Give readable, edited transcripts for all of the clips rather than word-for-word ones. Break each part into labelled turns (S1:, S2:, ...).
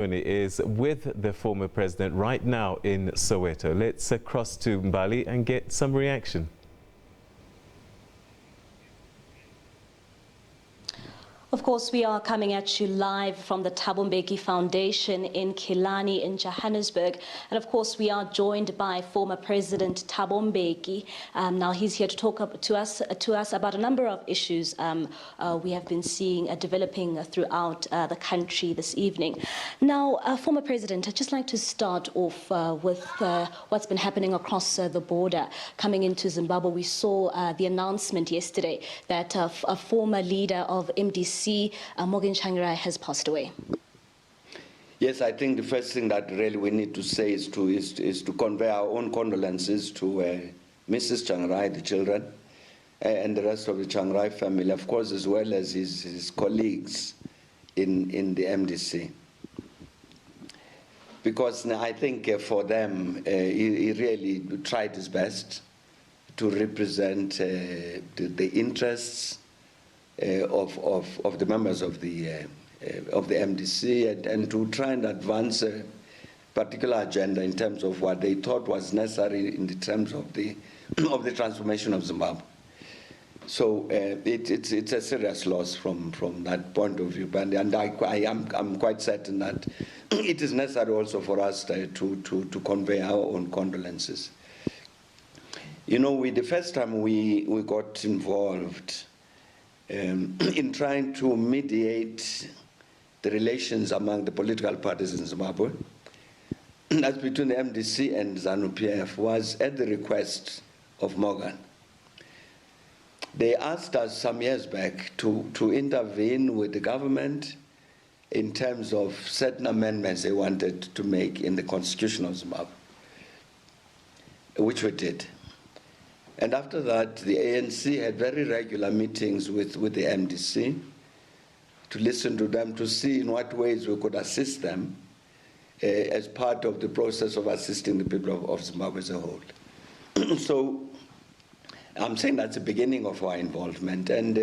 S1: Is with the former president right now in Soweto. Let's cross to Mbali and get some reaction.
S2: Of course, we are coming at you live from the Thabo Mbeki Foundation in Killarney in Johannesburg. And of course, we are joined by former President Thabo Mbeki. Now he's here to talk to us about a number of issues we have been seeing developing throughout the country this evening. Now, former President, I'd just like to start off with what's been happening across the border. Coming into Zimbabwe, we saw the announcement yesterday that a former leader of MDC, Morgan Tsvangirai, has passed away.
S3: Yes, I think the first thing that really we need to say is to convey our own condolences to Mrs. Tsvangirai, the children, and the rest of the Tsvangirai family, of course, as well as his colleagues in the MDC. Because I think for them, he really tried his best to represent the interests of the members of the MDC and to try and advance a particular agenda in terms of what they thought was necessary in the terms of the transformation of Zimbabwe. So it's a serious loss from that point of view, and I'm quite certain that it is necessary also for us to convey our own condolences. You know, the first time we got involved in trying to mediate the relations among the political parties in Zimbabwe, that's between the MDC and ZANU-PF, was at the request of Morgan. They asked us some years back to intervene with the government in terms of certain amendments they wanted to make in the constitution of Zimbabwe, which we did. And after that, the ANC had very regular meetings with the MDC to listen to them, to see in what ways we could assist them as part of the process of assisting the people of Zimbabwe as a whole. So I'm saying that's the beginning of our involvement. And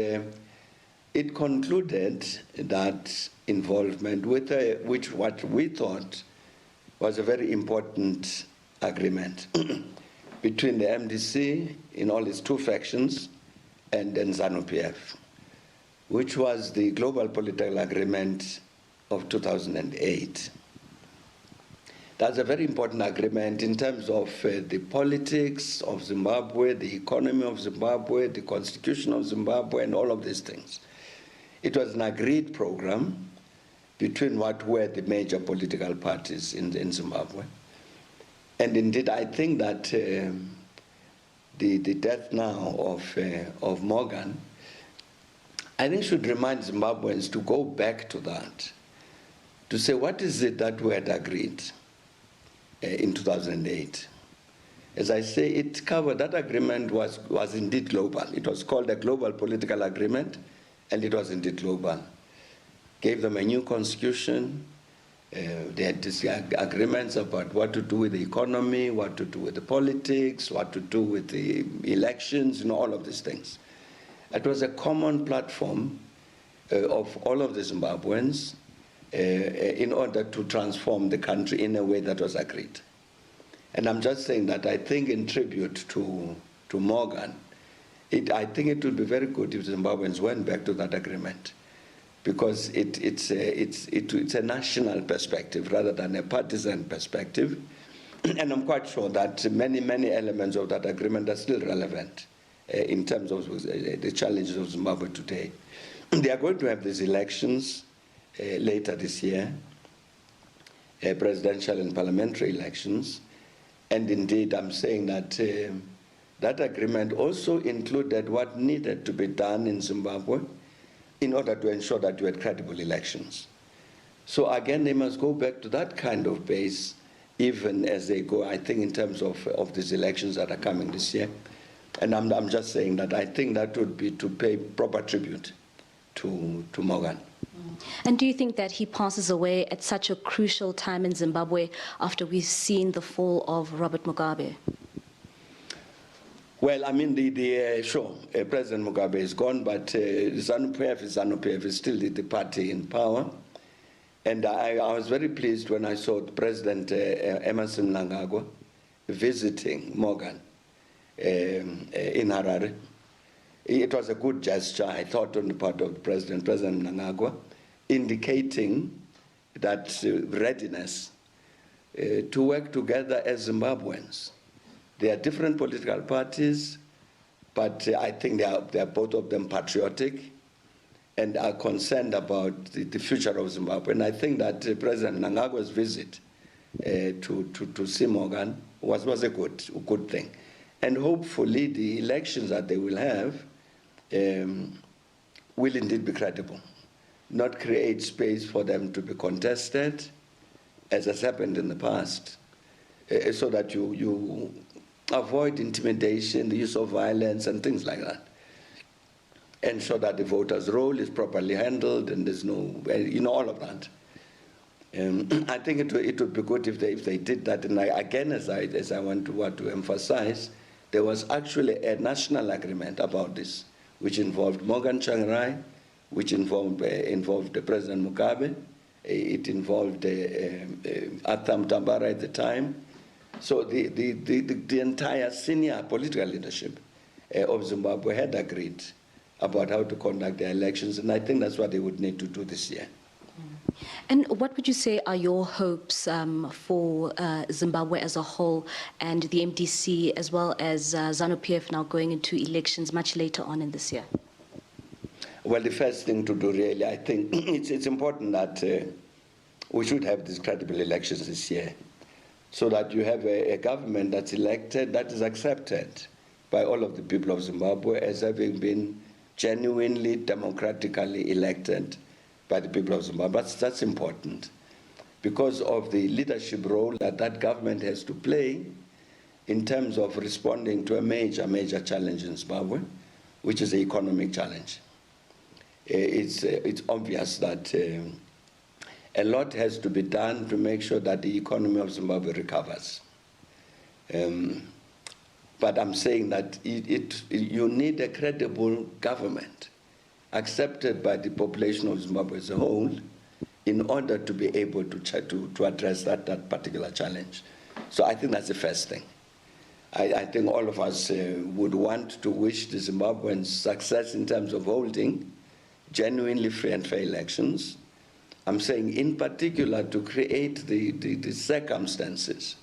S3: it concluded that involvement with what we thought was a very important agreement between the MDC in all its two factions and then ZANU-PF, which was the Global Political Agreement of 2008. That's a very important agreement in terms of the politics of Zimbabwe, the economy of Zimbabwe, the constitution of Zimbabwe, and all of these things. It was an agreed program between what were the major political parties in Zimbabwe. And indeed, I think that the death now of Morgan, I think should remind Zimbabweans to go back to that, to say what is it that we had agreed in 2008. As I say, it covered, that agreement was indeed global. It was called a Global Political Agreement, and it was indeed global. Gave them a new constitution. They had agreements about what to do with the economy, what to do with the politics, what to do with the elections, all of these things. It was a common platform of all of the Zimbabweans in order to transform the country in a way that was agreed. And I'm just saying that I think in tribute to Morgan, I think it would be very good if Zimbabweans went back to that agreement, because it's a national perspective rather than a partisan perspective. And I'm quite sure that many elements of that agreement are still relevant in terms of the challenges of Zimbabwe today. They are going to have these elections later this year, presidential and parliamentary elections. And indeed, I'm saying that that agreement also included what needed to be done in Zimbabwe in order to ensure that you had credible elections. So again, they must go back to that kind of base, even as they go, I think, in terms of these elections that are coming this year. And I'm just saying that I think that would be to pay proper tribute to Morgan.
S2: And do you think that he passes away at such a crucial time in Zimbabwe after we've seen the fall of Robert Mugabe?
S3: Well, I mean, sure, President Mugabe is gone, but ZANU-PF is still the party in power. And I was very pleased when I saw President Emerson Mnangagwa visiting Morgan in Harare. It was a good gesture, I thought, on the part of President Mnangagwa, indicating that readiness to work together as Zimbabweans. They are different political parties, but I think they are both of them patriotic and are concerned about the future of Zimbabwe. And I think that President Mnangagwa's visit to see Morgan was a good thing. And hopefully the elections that they will have will indeed be credible, not create space for them to be contested, as has happened in the past, so that you avoid intimidation, the use of violence, and things like that, ensure that the voters' role is properly handled, and there's no, all of that. I think it would be good if they did that. And again, as I want to emphasize, there was actually a national agreement about this, which involved Morgan Tsvangirai, which involved President Mugabe. It involved Atham Tambara at the time. So the entire senior political leadership of Zimbabwe had agreed about how to conduct their elections, and I think that's what they would need to do this year.
S2: And what would you say are your hopes for Zimbabwe as a whole and the MDC, as well as ZANU-PF now going into elections much later on in this year?
S3: Well, the first thing to do, really, I think it's important that we should have these credible elections this year, so that you have a government that's elected, that is accepted by all of the people of Zimbabwe as having been genuinely, democratically elected by the people of Zimbabwe. That's important because of the leadership role that government has to play in terms of responding to a major challenge in Zimbabwe, which is the economic challenge. It's obvious that a lot has to be done to make sure that the economy of Zimbabwe recovers. But I'm saying that you need a credible government accepted by the population of Zimbabwe as a whole in order to be able to address that particular challenge. So I think that's the first thing. I think all of us would want to wish the Zimbabweans success in terms of holding genuinely free and fair elections. I'm saying in particular to create the circumstances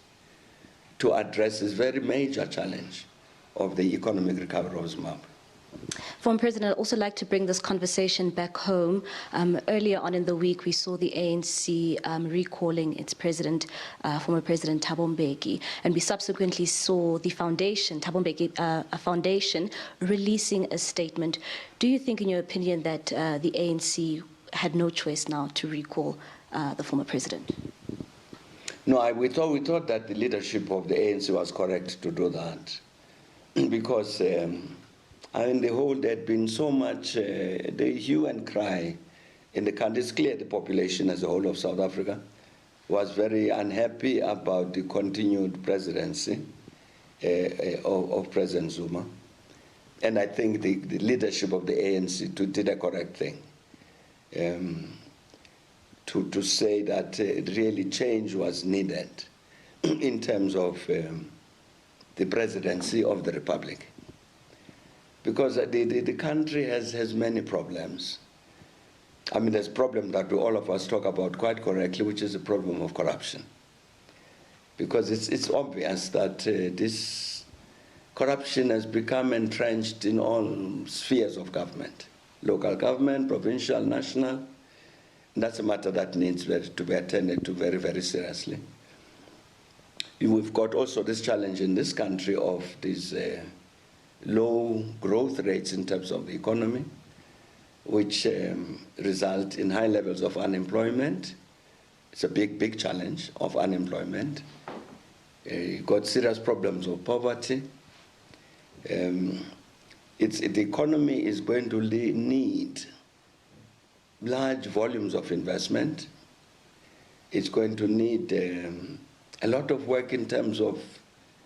S3: to address this very major challenge of the economic recovery of Zimbabwe.
S2: Former President, I'd also like to bring this conversation back home. Earlier on in the week, we saw the ANC recalling its president, former President Thabo Mbeki, and we subsequently saw the foundation, Thabo Mbeki Foundation, releasing a statement. Do you think, in your opinion, that the ANC had no choice now to recall the former president?
S3: No, we thought that the leadership of the ANC was correct to do that, because there had been so much the hue and cry in the country. It's clear the population as a whole of South Africa was very unhappy about the continued presidency of President Zuma, and I think the leadership of the ANC did a correct thing. To say that really change was needed in terms of the presidency of the Republic. Because the country has many problems. I mean, there's a problem that all of us talk about quite correctly, which is the problem of corruption. Because it's obvious that this corruption has become entrenched in all spheres of government. Local government, provincial, national. That's a matter that needs to be attended to very, very seriously. We've got also this challenge in this country of these low growth rates in terms of the economy, which result in high levels of unemployment. It's a big challenge of unemployment. You've got serious problems of poverty. The economy is going to need large volumes of investment. It's going to need a lot of work in terms of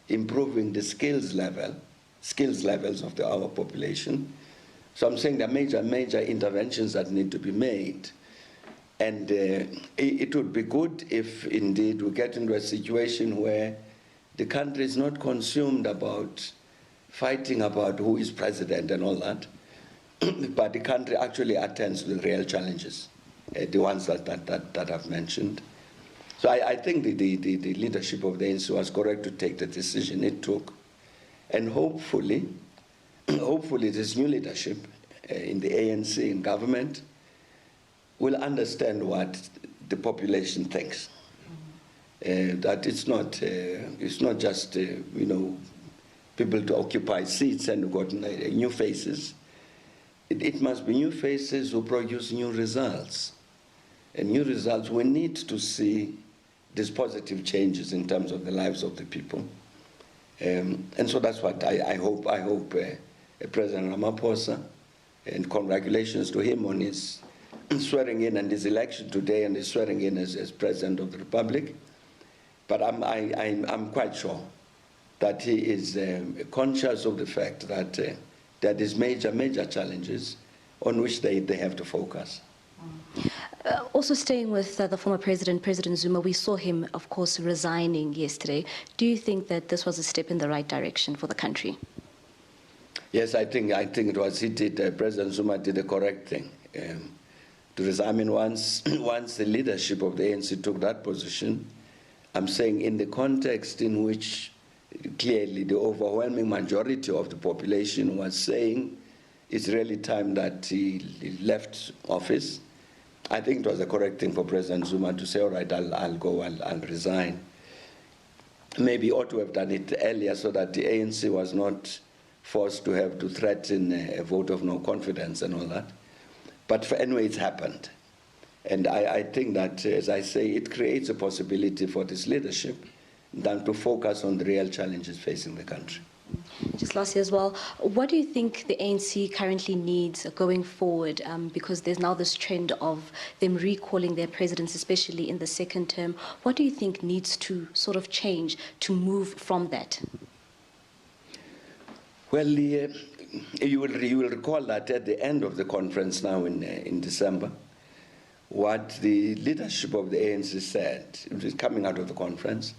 S3: improving the skills levels of our population. So I'm saying there are major interventions that need to be made And it would be good if indeed we get into a situation where the country is not consumed about fighting about who is president and all that, but the country actually attends to the real challenges, the ones that I've mentioned. So I think the leadership of the ANC was correct to take the decision it took. And hopefully this new leadership in the ANC, in government, will understand what the population thinks. That it's not just people to occupy seats and got new faces. It must be new faces who produce new results. And new results, we need to see these positive changes in terms of the lives of the people. And so that's what I hope President Ramaphosa, and congratulations to him on his swearing in and his election today and his swearing in as President of the Republic. But I'm quite sure that he is conscious of the fact that there is major challenges on which they have to focus.
S2: Also staying with the former president, President Zuma, we saw him, of course, resigning yesterday. Do you think that this was a step in the right direction for the country?
S3: Yes, I think it was. He did. President Zuma did the correct thing to resign. I mean, once the leadership of the ANC took that position, I'm saying in the context in which clearly the overwhelming majority of the population was saying it's really time that he left office, I think it was the correct thing for President Zuma to say, all right, I'll go, I'll resign. Maybe he ought to have done it earlier so that the ANC was not forced to have to threaten a vote of no confidence and all that. But anyway, it's happened. And I think that, as I say, it creates a possibility for this leadership then to focus on the real challenges facing the country.
S2: Just lastly as well, what do you think the ANC currently needs going forward? Because there's now this trend of them recalling their presidents, especially in the second term. What do you think needs to sort of change to move from that?
S3: Well, you will recall that at the end of the conference now in December, what the leadership of the ANC said, coming out of the conference,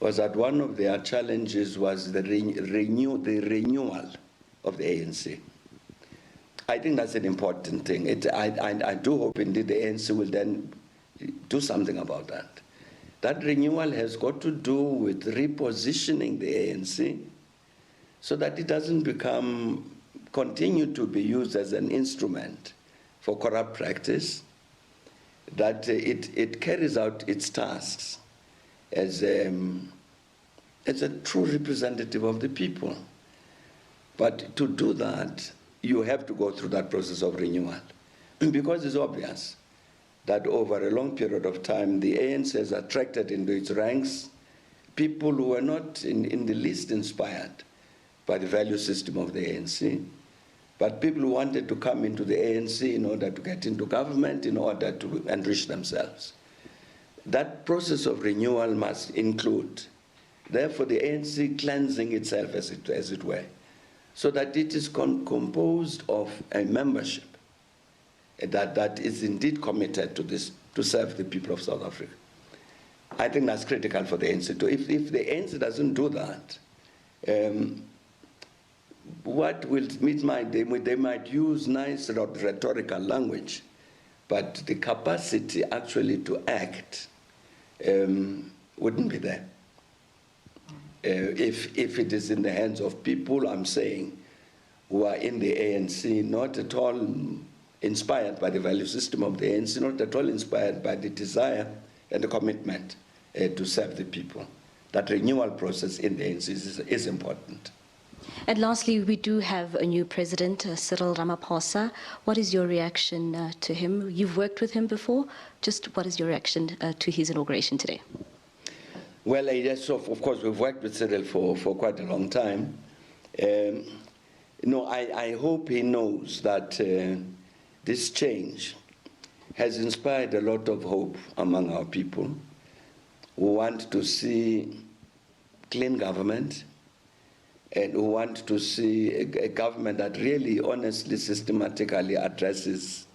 S3: was that one of their challenges was the renewal of the ANC. I think that's an important thing. I do hope indeed the ANC will then do something about that. That renewal has got to do with repositioning the ANC so that it doesn't continue to be used as an instrument for corrupt practice, that it carries out its tasks as a true representative of the people. But to do that, you have to go through that process of renewal. Because it's obvious that over a long period of time, the ANC has attracted into its ranks people who were not in the least inspired by the value system of the ANC, but people who wanted to come into the ANC in order to get into government, in order to enrich themselves. That process of renewal must include, therefore, the ANC cleansing itself, as it were, so that it is composed of a membership that is indeed committed to this, to serve the people of South Africa. I think that's critical for the ANC too. If the ANC doesn't do that, they might use nice rhetorical language, but the capacity actually to act wouldn't be there. If it is in the hands of people, I'm saying, who are in the ANC, not at all inspired by the value system of the ANC, not at all inspired by the desire and the commitment to serve the people. That renewal process in the ANC is important.
S2: And lastly, we do have a new president, Cyril Ramaphosa. What is your reaction to him? You've worked with him before. Just what is your reaction to his inauguration today?
S3: Well, yes, of course, we've worked with Cyril for quite a long time. I hope he knows that this change has inspired a lot of hope among our people who want to see clean government and who want to see a government that really, honestly, systematically addresses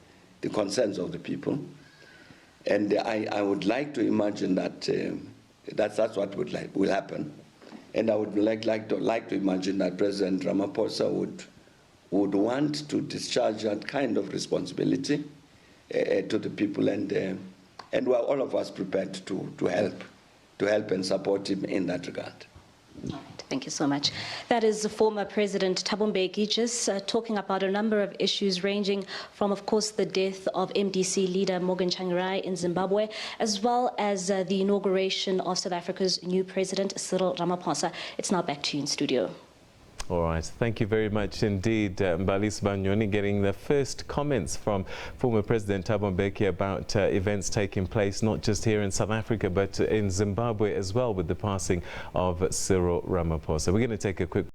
S3: the concerns of the people. And I would like to imagine that that's what will happen. And I would like to imagine that President Ramaphosa would want to discharge that kind of responsibility to the people, and we're all of us prepared to help and support him in that regard.
S2: All right, thank you so much. That is the former President Thabo Mbeki just talking about a number of issues ranging from, of course, the death of MDC leader Morgan Tsvangirai in Zimbabwe, as well as the inauguration of South Africa's new president, Cyril Ramaphosa. It's now back to you in studio.
S1: All right, thank you very much indeed, Mbali Sibanyoni, getting the first comments from former President Thabo Mbeki about events taking place not just here in South Africa but in Zimbabwe as well, with the passing of Cyril Ramaphosa. We're going to take a quick